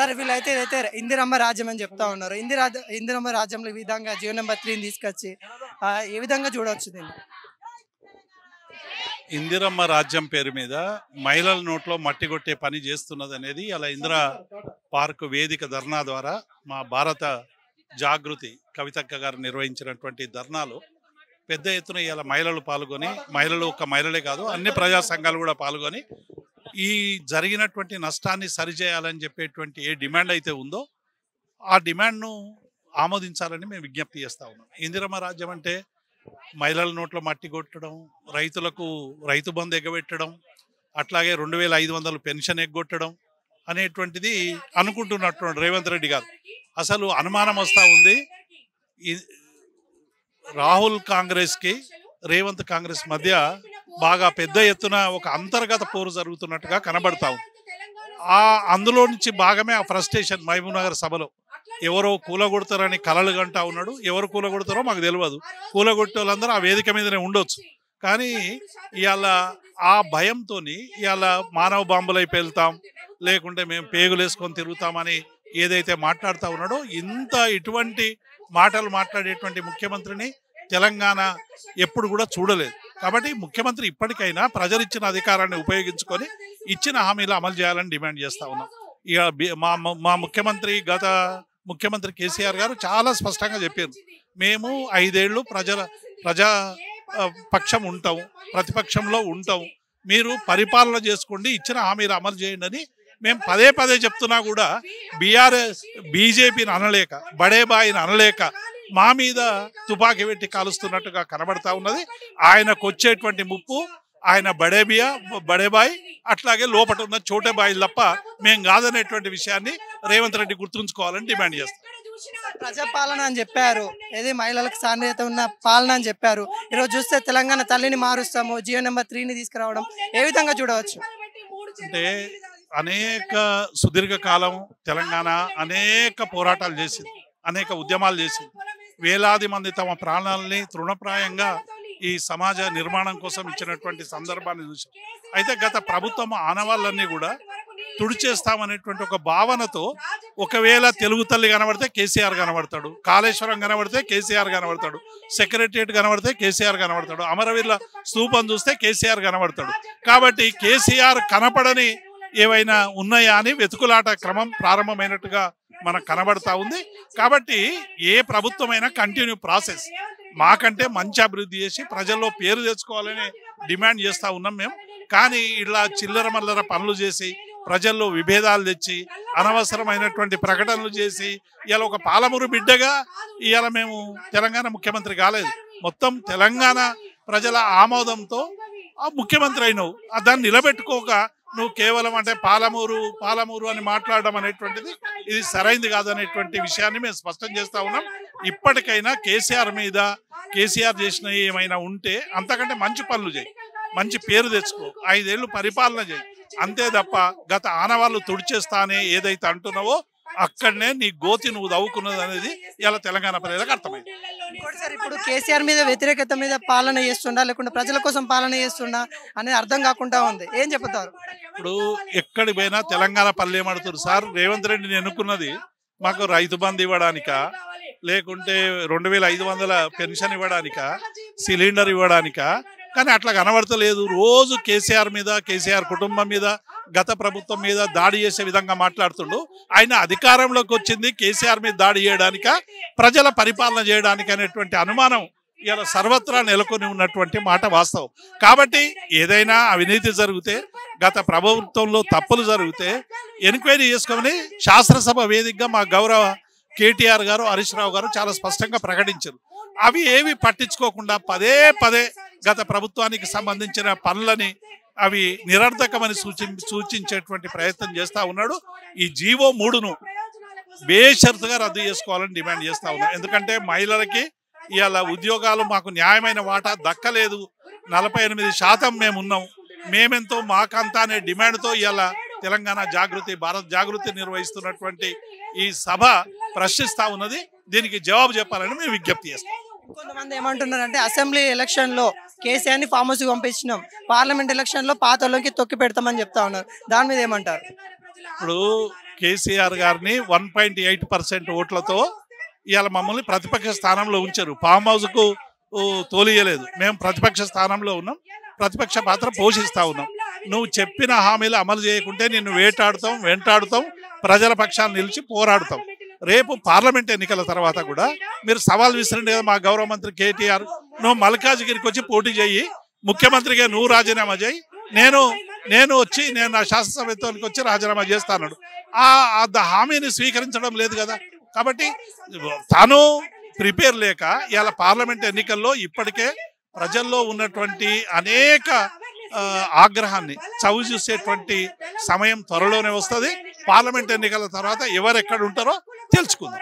Sir వీళ్ళైతే ఇదైతే ఇందిరమ్మ రాజ్యం అని చెప్తా ఉన్నారు. ఇందిరమ్మ రాజ్యంలో ఈ విధంగా జియో నెంబర్ 3ని తీసుకొచ్చి ఏ విధంగా చూడవచ్చు దీన్ని? ఇందిరమ్మ రాజ్యం పేరు మీద మహిళల నోట్లో మట్టి కొట్టే పని చేస్తున్నది అనేది అలా ఇందిరా పార్క్ వేదిక ధర్నా ద్వారా మా భారత జాగృతి కవితక్క గారు నిర్వహించినటువంటి ధర్నాలో పెద్ద ఎత్తున ఇలా మహిళలు పాల్గొని, మహిళలు ఒక మహిళలే కాదు అన్ని ప్రజా సంఘాలు కూడా పాల్గొని ఈ జరిగినటువంటి నష్టాన్ని సరిచేయాలని చెప్పేటువంటి ఏ డిమాండ్ అయితే ఉందో ఆ డిమాండ్ను ఆమోదించాలని మేము విజ్ఞప్తి చేస్తా ఉన్నాం. ఇందిరమ్మ రాజ్యం అంటే మహిళల నోట్లో మట్టి కొట్టడం, రైతులకు రైతు బంధు ఎగబెట్టడం, అట్లాగే 2500 పెన్షన్ ఎగ్గొట్టడం అనేటువంటిది అనుకుంటున్నటువంటి రేవంత్ రెడ్డి గారు. అసలు అనుమానం వస్తూ ఉంది, రాహుల్ కాంగ్రెస్కి రేవంత్ కాంగ్రెస్ మధ్య బాగా పెద్ద ఎత్తున ఒక అంతర్గత పోరు జరుగుతున్నట్టుగా కనబడతా ఉంది. అందులో నుంచి భాగమే ఆ ఫ్రస్ట్రేషన్. మహబూబ్ నగర్ సభలో ఎవరో కూలగొడతారని కలలు గంటా ఉన్నాడు. ఎవరు కూలగొడతారో మాకు తెలియదు. కూలగొట్టే వాళ్ళందరూ ఆ వేదిక మీదనే ఉండొచ్చు. కానీ ఇవాళ ఆ భయంతో ఇవాళ మానవ బాంబులై పేలుతాం, లేకుంటే మేము పేగులు వేసుకొని తిరుగుతామని ఏదైతే మాట్లాడుతూ ఉన్నాడో, ఇటువంటి మాటలు మాట్లాడేటువంటి ముఖ్యమంత్రిని తెలంగాణ ఎప్పుడు కూడా చూడలేదు. కాబట్టి ముఖ్యమంత్రి ఇప్పటికైనా ప్రజలిచ్చిన అధికారాన్ని ఉపయోగించుకొని ఇచ్చిన హామీలు అమలు చేయాలని డిమాండ్ చేస్తూ ఉన్నాం. ఇక మా ముఖ్యమంత్రి కేసీఆర్ గారు చాలా స్పష్టంగా చెప్పారు, మేము 5 ఏళ్ళు ప్రజా పక్షం ఉంటాం, ప్రతిపక్షంలో ఉంటాం, మీరు పరిపాలన చేసుకోండి, ఇచ్చిన హామీలు అమలు చేయండి అని మేము పదే పదే చెప్తున్నా కూడా బీజేపీని అనలేక, బడేబాయిని అనలేక మా మీద తుపాకీ పెట్టి కాలుస్తున్నట్టుగా కనబడతా ఉన్నది. ఆయనకు వచ్చేటువంటి ముప్పు ఆయన బడేబాయి అట్లాగే లోపల ఉన్న చోటేబాయి తప్ప మేము కాదనేటువంటి విషయాన్ని రేవంత్ రెడ్డి గుర్తుంచుకోవాలని డిమాండ్ చేస్తాం. ప్రజాపాలన అని చెప్పారు, ఏది మహిళలకు సాన్నిధ్యత ఉన్న పాలన అని చెప్పారు. ఈరోజు చూస్తే తెలంగాణ తల్లిని మారుస్తాము, జియో నెంబర్ 3ని తీసుకురావడం ఏ విధంగా చూడవచ్చు? అంటే అనేక సుదీర్ఘకాలం తెలంగాణ అనేక పోరాటాలు చేసింది, అనేక ఉద్యమాలు చేసింది. వేలాది మంది తమ ప్రాణాలని తృణప్రాయంగా ఈ సమాజ నిర్మాణం కోసం ఇచ్చినటువంటి సందర్భాన్ని చూసాం. అయితే గత ప్రభుత్వం ఆనవాళ్ళన్నీ కూడా తుడిచేస్తామనేటువంటి ఒక భావనతో, ఒకవేళ తెలుగు తల్లి కనబడితే కేసీఆర్ కనబడతాడు, కాళేశ్వరం కనబడితే కేసీఆర్ కనబడతాడు, సెక్రటరియట్ కనబడితే కేసీఆర్ కనబడతాడు, అమరవీరుల స్తూపం చూస్తే కేసీఆర్ కనబడతాడు. కాబట్టి కేసీఆర్ కనపడని ఏవైనా ఉన్నాయా అని వెతుకులాట క్రమం ప్రారంభమైనట్టుగా మనకు కనబడతా ఉంది. కాబట్టి ఏ ప్రభుత్వమైనా కంటిన్యూ ప్రాసెస్. మాకంటే మంచి అభివృద్ధి చేసి ప్రజల్లో పేరు తెచ్చుకోవాలని డిమాండ్ చేస్తూ ఉన్నాం మేము. కానీ ఇలా చిల్లర మల్లర పనులు చేసి ప్రజల్లో విభేదాలు తెచ్చి అనవసరమైనటువంటి ప్రకటనలు చేసి ఇవాళ ఒక పాలమూరు బిడ్డగా ఇవాళ మేము తెలంగాణ ముఖ్యమంత్రి కాలేదు. మొత్తం తెలంగాణ ప్రజల ఆమోదంతో ఆ ముఖ్యమంత్రి అయినావు. దాన్ని నిలబెట్టుకోక నువ్వు కేవలం అంటే పాలమూరు అని మాట్లాడడం అనేటువంటిది ఇది సరైంది కాదనేటువంటి విషయాన్ని మేము స్పష్టం చేస్తా ఉన్నాం. ఇప్పటికైనా కేసీఆర్ చేసినవి ఏమైనా ఉంటే అంతకంటే మంచి పనులు చేయి, మంచి పేరు తెచ్చుకో, 5 ఏళ్ళు పరిపాలన చేయి. అంతే తప్ప గత ఆనవాళ్ళు తుడిచేస్తానే ఏదైతే అంటున్నావో అక్కడనే నీ గోతి నువ్వు దవ్వుకున్నది అనేది ఇలా తెలంగాణ ప్రజలకు అర్థమైంది. సార్, ఇప్పుడు కేసీఆర్ మీద వ్యతిరేకత మీద పాలన చేస్తుండా, లేకుంటే ప్రజల కోసం పాలన చేస్తుండా అనేది అర్థం కాకుండా ఉంది. ఏం చెప్తారు? ఇప్పుడు ఎక్కడికి పోయినా తెలంగాణ పల్లె ఏమడుతున్నారు సార్. రేవంత్ రెడ్డిని ఎన్నుకున్నది మాకు రైతు బంధు ఇవ్వడానిక, లేకుంటే 2500 పెన్షన్ ఇవ్వడానిక, సిలిండర్ ఇవ్వడానిక? కానీ అట్లా కనబడతలేదు. రోజు కేసీఆర్ కుటుంబం మీద, గత ప్రభుత్వం మీద దాడి చేసే విధంగా మాట్లాడుతుండు. ఆయన అధికారంలోకి వచ్చింది కేసీఆర్ మీద దాడి చేయడానిక, ప్రజల పరిపాలన చేయడానికి అనేటువంటి అనుమానం ఇలా సర్వత్రా నెలకొని ఉన్నటువంటి మాట వాస్తవం. కాబట్టి ఏదైనా అవినీతి జరిగితే, గత ప్రభుత్వంలో తప్పులు జరిగితే ఎంక్వైరీ చేసుకోమని శాసనసభ వేదికగా మా గౌరవ కేటీఆర్ గారు, హరీష్ రావు గారు చాలా స్పష్టంగా ప్రకటించారు. అవి ఏవి పట్టించుకోకుండా పదే గత ప్రభుత్వానికి సంబంధించిన పనులని అవి నిరర్ధకమని సూచించేటువంటి ప్రయత్నం చేస్తూ ఉన్నాడు. ఈ జీవో 3ను బేషరతుగా రద్దు చేసుకోవాలని డిమాండ్ చేస్తూ ఉన్నాం. ఎందుకంటే మహిళలకి ఇవాళ ఉద్యోగాలు మాకు న్యాయమైన వాటా దక్కలేదు, 48% మేము ఉన్నాం, మేమెంతో మాకంతా అనే డిమాండ్తో ఇవాళ తెలంగాణ భారత జాగృతి నిర్వహిస్తున్నటువంటి ఈ సభ ప్రశ్నిస్తూ ఉన్నది. దీనికి జవాబు చెప్పాలని మేము విజ్ఞప్తి చేస్తాం. కొంతమంది ఏమంటున్నారంటే అసెంబ్లీ ఎలక్షన్లో కేసీఆర్ని ఫామ్ హౌస్కి పంపించినాం, పార్లమెంట్ ఎలక్షన్లో పాతలోకి తొక్కి పెడతామని చెప్తా ఉన్నారు. దాని మీద ఏమంటారు? ఇప్పుడు కేసీఆర్ గారిని 1.8% ఓట్లతో ఇవాళ మమ్మల్ని ప్రతిపక్ష స్థానంలో ఉంచారు. ఫామ్ హౌస్కు తోలియలేదు. మేము ప్రతిపక్ష స్థానంలో ఉన్నాం, ప్రతిపక్ష పాత్ర పోషిస్తూ ఉన్నాం. నువ్వు చెప్పిన హామీలు అమలు చేయకుంటే నిన్ను వేటాడుతాం, వెంటాడుతాం, ప్రజల పక్షాన్ని నిలిచి పోరాడుతాం. రేపు పార్లమెంట్ ఎన్నికల తర్వాత కూడా మీరు సవాల్ విసిరండి కదా మా గౌరవ మంత్రి కేటీఆర్, నువ్వు మల్కాజ్గిరికి వచ్చి పోటీ చేయి, ముఖ్యమంత్రిగా నువ్వు రాజీనామా చేయి, నేను వచ్చి నా శాసనసభ్యత్వానికి వచ్చి రాజీనామా చేస్తాను. ఆ హామీని స్వీకరించడం లేదు కదా. కాబట్టి తాను ప్రిపేర్ లేక ఇవాళ పార్లమెంట్ ఎన్నికల్లో ఇప్పటికే ప్రజల్లో ఉన్నటువంటి అనేక ఆగ్రహాన్ని చవి చూసేటువంటి సమయం త్వరలోనే వస్తుంది. పార్లమెంట్ ఎన్నికల తర్వాత ఎవరెక్కడ ఉంటారో తెలుసుకుందాం.